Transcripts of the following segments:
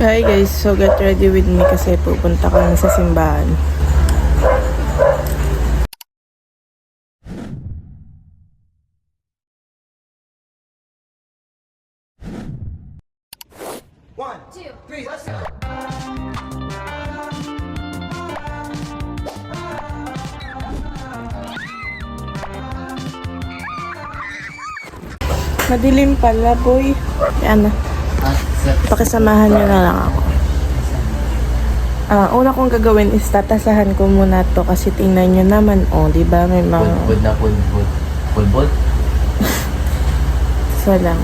Hi guys, so get ready with me kasi pupunta kami sa simbahan. One, two, three, let's go. Madilim pala, boy. Yan na. Pakisamahan nyo na lang ako. Una kong gagawin is tatasahan ko muna to kasi tingnan nyo naman, di ba may mga... Pulbod na pulbod. Pulbod? Isa lang.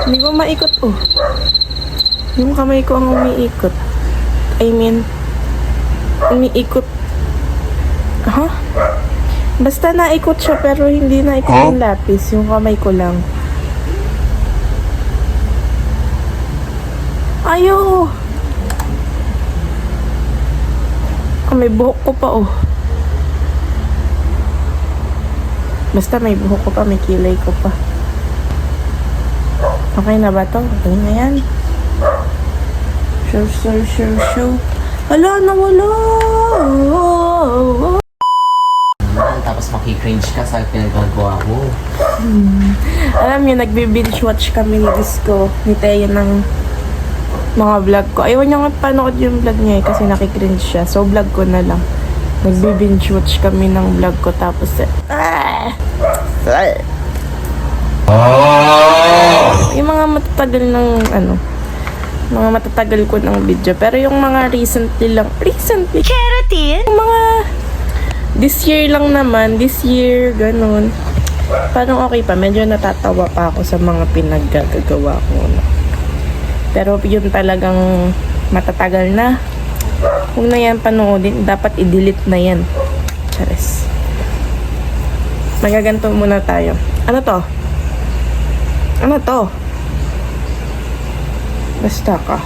Hindi ko maikot, Yung kamay ko ang umiikot. I mean, umiikot. Ha? Basta naikot siya pero hindi naikot yung lapis. Yung kamay ko lang. Ayaw! May buhok ko pa, Basta may buhok ko pa, may kilay ko pa. Okay na ba to? Okay na yan. Sure. Hala, nawala! Tapos makikringe ka sa pinagagawa mo. Alam niyo, nagbe-binge watch kami ni Disco, ni Teo ng mga vlog ko. Ayaw niya nga panood yung vlog niya kasi nakikringe siya. So, vlog ko na lang. Nagbe-binge watch kami ng vlog ko tapos yung mga matatagal ng mga matatagal ko ng video. Pero yung mga recently, yung mga this year lang naman, ganun. Parang okay pa, medyo natatawa pa ako sa mga pinaggagawa ko. Pero yun talagang matatagal na. Huwag na yan panoodin, dapat i-delete na yan. Charis. Magaganto muna tayo. Ano to? Basta ka.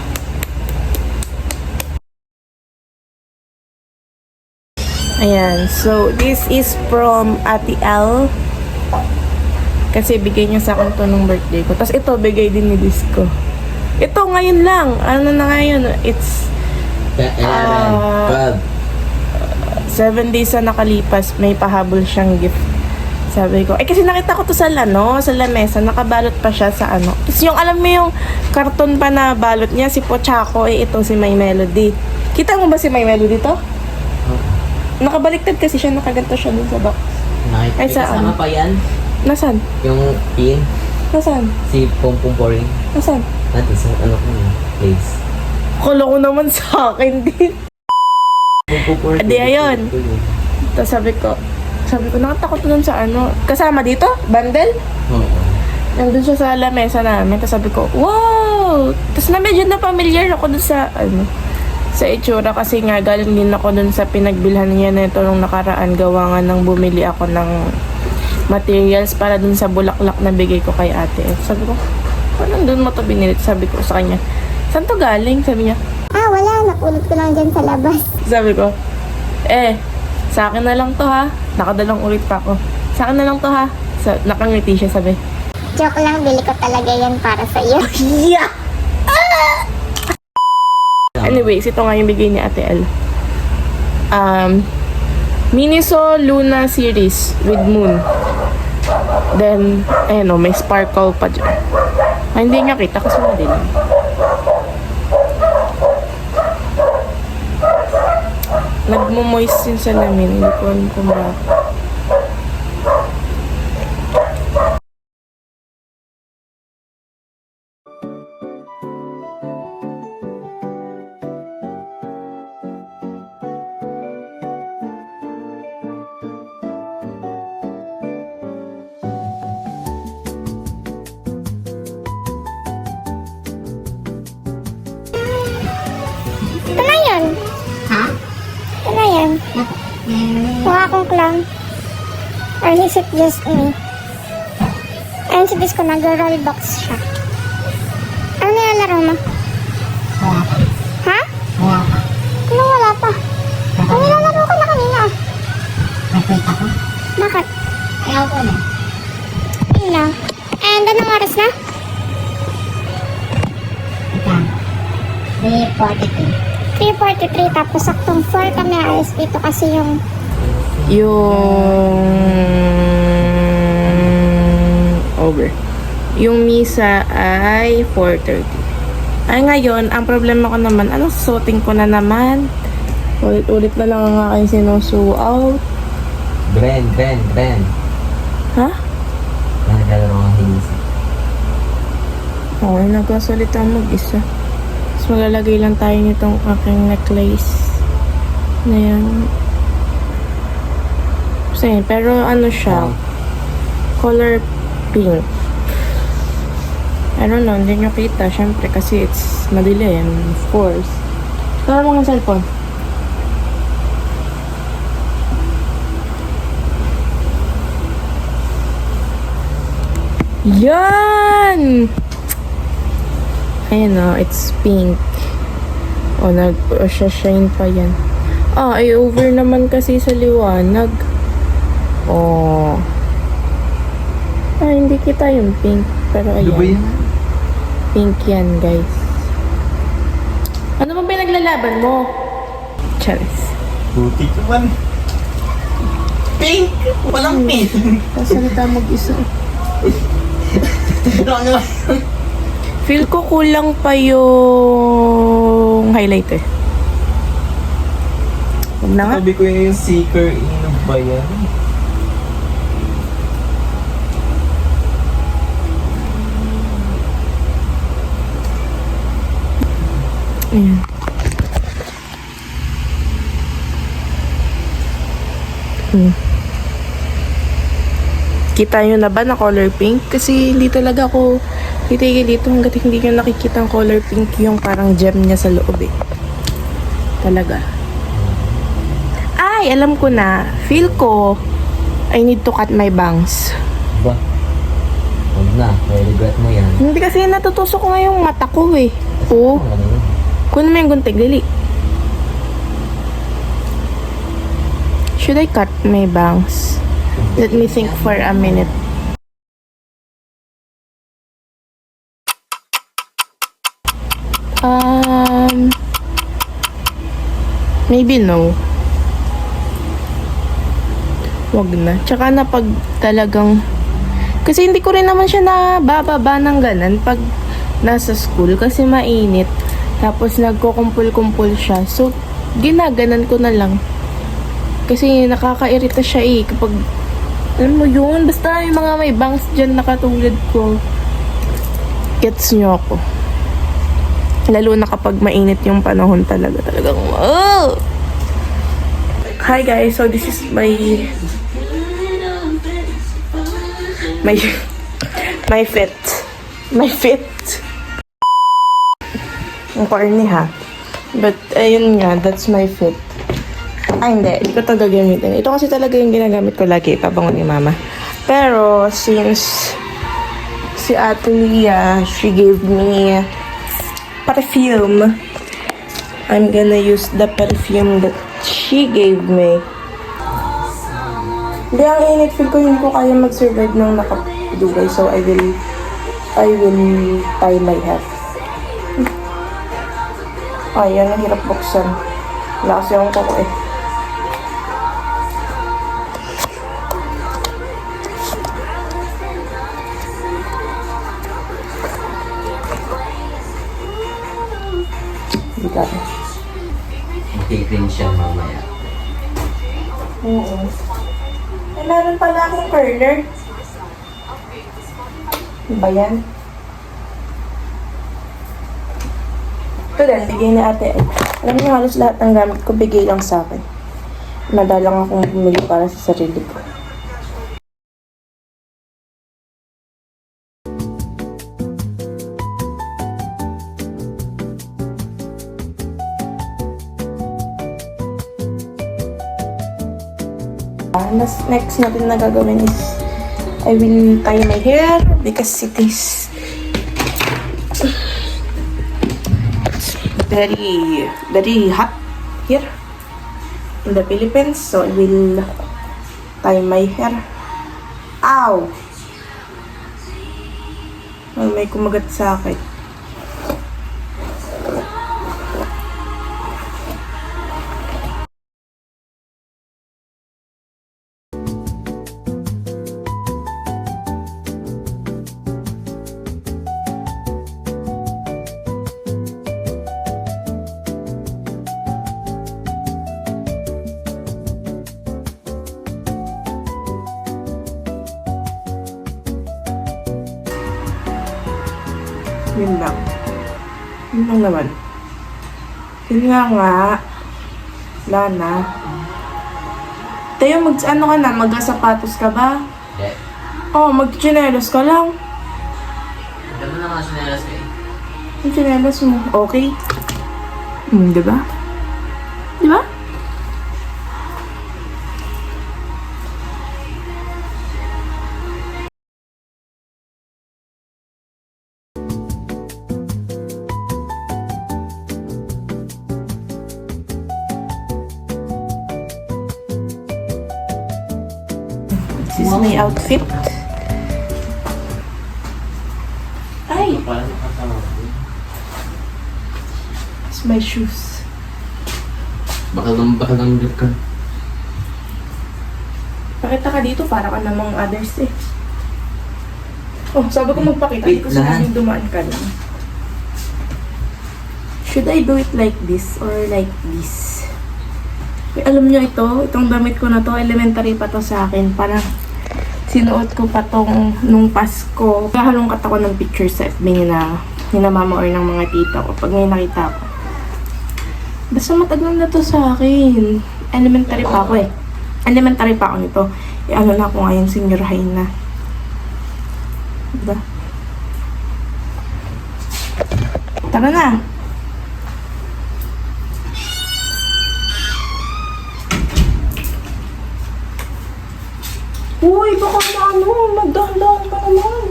Ayan. So, this is from Ate L. Kasi bigay niya sa akin to nung birthday ko. Tapos ito, bigay din ni Disco. Ito, ngayon lang. Ano na ngayon? It's 12. 7 days na nakalipas. May pahabol siyang gift. Sabi ko, kasi nakita ko to sa lamesa, nakabalot pa siya sa Tapos yung alam mo yung karton pa na balot niya, si Pochaco, ito si My Melody. Kita mo ba si My Melody to? Nakabaliktad kasi siya, nakaganto siya dun sa box. Ay, saan? Kasama pa yan? Nasaan? Yung pin? Nasaan? Si Pompong Poring? Nasaan? Natin sa place. Kala ko naman sa akin din. Pompong Poring. Adi, ayun. Tapos sabi ko, nakatakot dun sa kasama dito? Bundle? Oo. Nandun siya sa lamesa namin. Tapos sabi ko, wow! Tapos na medyo na familiar ako dun sa, sa itsura. Kasi nga, galing din ako dun sa pinagbilhan niya na ito nung nakaraan. Gawa nga nang bumili ako ng materials para dun sa bulaklak na bigay ko kay ate. Sabi ko, paano dun mo to binili? Sabi ko sa kanya, saan to galing? Sabi niya, Wala. Napulot ko lang dyan sa labas. sabi ko, sa akin na lang to ha. Nakadalang ulit pa ako. Sa akin na lang to ha. Nakangiti siya, sabi. Joke lang, bili ko talaga yan para sa iyo. Yeah! Anyways, ito nga yung bigay ni Ate L. Miniso Luna series with moon. Then, may sparkle pa dyan. Hindi nga kita kasi madilim. Nagmo-moist yung salamin. Hindi ko alam kung bakit. Ito na yan. Ha? Ito na yan. Mukha akong clown. Or is it just me? Ayun si Disco, nag-rollbox siya. Ano nilalaro mo? Ha? ako po na. Ayun na. And anong oras na? Ito. 3:43. 3:43. Tapos saktong 4 kami alis dito kasi yung over. Yung misa ay 4:30. Ay ngayon, ang problema ko naman, anong suotin ko na naman? Ulit-ulit na lang ang aking sinusuot. Bren. Ha? Naglalaro ang hinisa. Okay, nagkasalita mag-isa. Tapos maglalagay lang tayo nitong aking necklace. Na yan. Kasi, pero ano siya? Color pink. I don't know, hindi nyo kita. Siyempre, kasi it's madilim. Of course. Tara mo ng cellphone. Yan! Ayan o, it's pink. O, nag-shine pa yan. Ah, ay over naman kasi sa liwanag. Oh. Ah, hindi kita yung pink. Pero ayan. Ano ba yan? Pink yan, guys. Ano bang pinaglalaban mo? Charis. Putik naman. Pink! Walang pink! Kasalita mag-isa. Feel ko kulang pa yung highlighter. Huwag na nga. Sabi ko yun yung seeker. Ano ba yan? Ayan. Kita nyo na ba na color pink? Kasi hindi talaga ako titigil dito hanggat hindi nyo nakikita ang color pink yung parang gem niya sa loob eh. Talaga. Ay, alam ko na. Feel ko, I need to cut my bangs. Ba? Huwag na. May regret mo yan. Hindi kasi natutusok nga yung mata ko eh. Oo. Ano yun? Kunin mo yung gunting, dali. Should I cut my bangs? Let me think for a minute. Maybe no. Wag na. Tsaka na pag talagang... Kasi hindi ko rin naman siya nabababa ng ganan pag nasa school kasi mainit. Tapos nagkukumpul-kumpul siya. So, ginaganan ko na lang. Kasi nakakairita siya eh. Kapag, alam mo yun, basta yung mga may bangs dyan na katulad ko. Gets nyo ako. Lalo na kapag mainit yung panahon talaga. Talagang, oh! Hi guys, so this is my fit. My fit. Ang corny ha. But, ayun nga, that's my fit. Ay, hindi ko ito gagamitin. Ito kasi talaga yung ginagamit ko lagi, pabango ni mama. Pero, since si Ate Lia, she gave me perfume, I'm gonna use the perfume that she gave me. Hindi, ang init. Feel ko hindi ko kaya mag-survive ng nakapidugay. So, I will tie my hair. Ay, yan, ang hirap buksan. Wala kasi akong kuko eh. Hindi ka. Mag-cringe siya mamaya. Oo. Eh, meron pala akong curler. Ba yan? Ito din, bigay ni ate. Alam niyo, halos lahat ng gamit ko, bigay lang sa akin. Madalang akong bumili para sa sarili ko. Next natin na gagawin is I will tie my hair because it is very hot here in the Philippines, so I will tie my hair Ow! Ay, may kumagat sa akin. Yun lang. Yun lang naman. Yun nga. Wala na. Tayo, ano ka na? Mag-sapatos ka ba? Hindi. Oo, mag-chinelos ka lang. Ganda na mga sinelas ko eh. Yung chinelos mo, okay? Diba? Diba? This is my outfit. Ay! Parang nakatawa. It's my shoes. Bakal ng grip ka. Pakita ka dito para ka namang others eh. Oh, sabi ko magpakita. Hindi Wait ko lang. sinabing dumaan ka lang. Should I do it like this or like this? Alam nyo itong damit ko na to, elementary pa to sa akin. Parang sinuot ko pa tong nung Pasko. Kahalongkat ako ng picture sa FB ni na mama or ng mga tita ko pag may nakita ko. Basta matagal na to sa akin. Elementary pa ako eh. Elementary pa ako nito. Ano na ako ngayon, senior high na. Diba? Tara na! Uy, baka magdahan-dahan ka naman.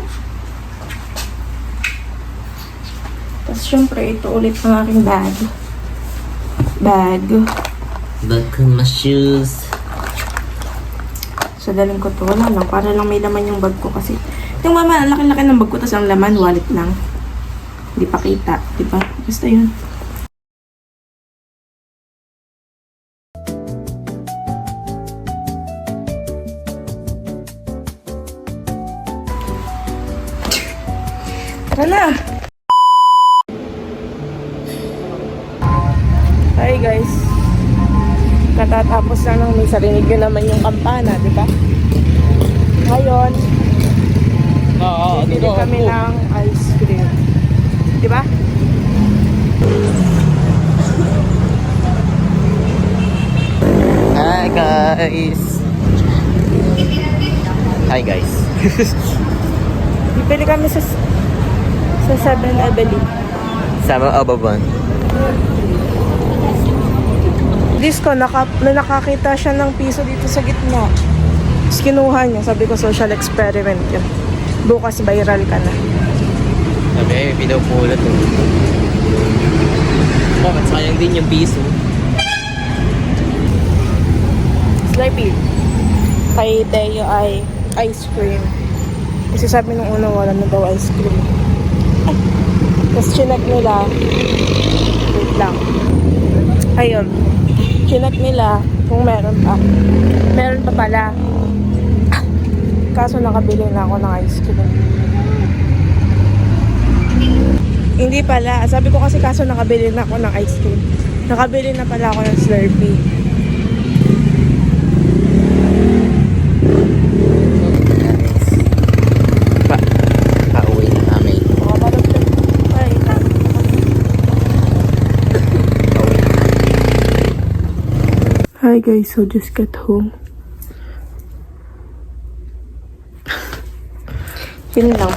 Tapos syempre, ito ulit ang aking bag. Bag ko my shoes. So, dalhin ko to. Wala lang. Para lang may laman yung bag ko kasi. Yung mama, ang laki-laki ng bag ko. Tapos ang laman, wallet lang. Hindi pa kita. Diba? Basta yun. Tara na! Hi guys! Katatapos na nang may sarinig nyo naman yung kampana, di ba? Ngayon, bibili kami ng ice cream. Di ba? Hi guys! Hi guys! Bibili kami sa 7-Eleven. Sama Ababan. Disco, nakakita siya ng piso dito sa gitna. Tapos kinuha niya. Sabi ko, social experiment yun. Bukas viral ka na. Sabi ay, may pinapulot eh. Bakit sayang din yung piso? Slurpee. Kay Teo ay ice cream. Kasi sabi nung una, wala na daw ice cream. Ay. Tapos chinek nila. Wait lang. Ayun. Chinek nila kung meron pa. Meron pa pala. Kaso nakabili na ako ng ice cream. Hindi pala. Sabi ko kasi kaso nakabili na ako ng ice cream. Nakabili na pala ako ng Slurpee. Pauwi na kami. Ay. Hi guys, so just got home. Yun lang.